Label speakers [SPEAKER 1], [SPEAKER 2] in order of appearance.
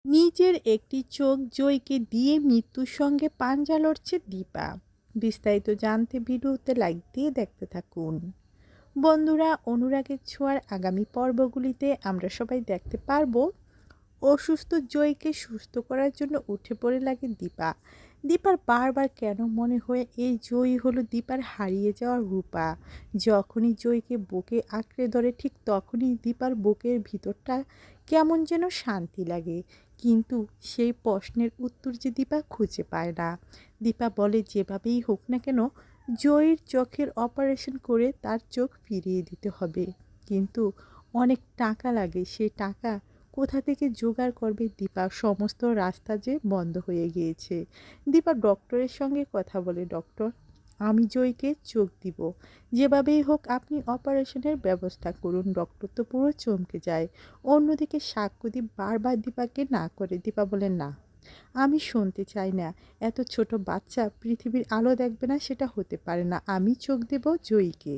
[SPEAKER 1] নিজের একটি চোখ জয়কে দিয়ে মৃত্যুর সঙ্গে পাঞ্জা লড়ছে দীপা। বিস্তারিত জানতে ভিডিওতে লাইক দিয়ে দেখতে থাকুন। বন্ধুরা, অনুরাগের ছোঁয়ার আগামী পর্বগুলিতে আমরা সবাই দেখতে পারবো অসুস্থ জয়কে সুস্থ করার জন্য উঠে পড়ে লাগে দীপা। দীপার বারবার কেন মনে হয় এই জয়ই হলো দীপার হারিয়ে যাওয়া রূপা। যখনই জয়কে বুকে আঁকড়ে ধরে ঠিক তখনই দীপার বুকের ভিতরটা কেমন যেন শান্তি লাগে। কিন্তু সেই প্রশ্নের উত্তর যে দীপা খুঁজে পায় না। দীপা বলে যেভাবেই হোক না কেন জয়ের চোখের অপারেশন করে তার চোখ ফিরিয়ে দিতে হবে। কিন্তু অনেক টাকা লাগে, সে টাকা কোথা থেকে জোগাড় করবে দীপা? সমস্ত রাস্তা যে বন্ধ হয়ে গিয়েছে। দীপা ডক্টরের সঙ্গে কথা বলে, ডক্টর, আমি জয়কে চোখ দিব, যেভাবেই হোক আপনি অপারেশনের ব্যবস্থা করুন। ডক্টর তো পুরো চমকে যায়। অন্যদিকে সাক্ষ্যদীপ বারবার দীপাকে না করে। দীপা বলে, না, আমি শুনতে চাই না। এত ছোট বাচ্চা পৃথিবীর আলো দেখবে না, সেটা হতে পারে না। আমি চোখ দেব জয়ীকে।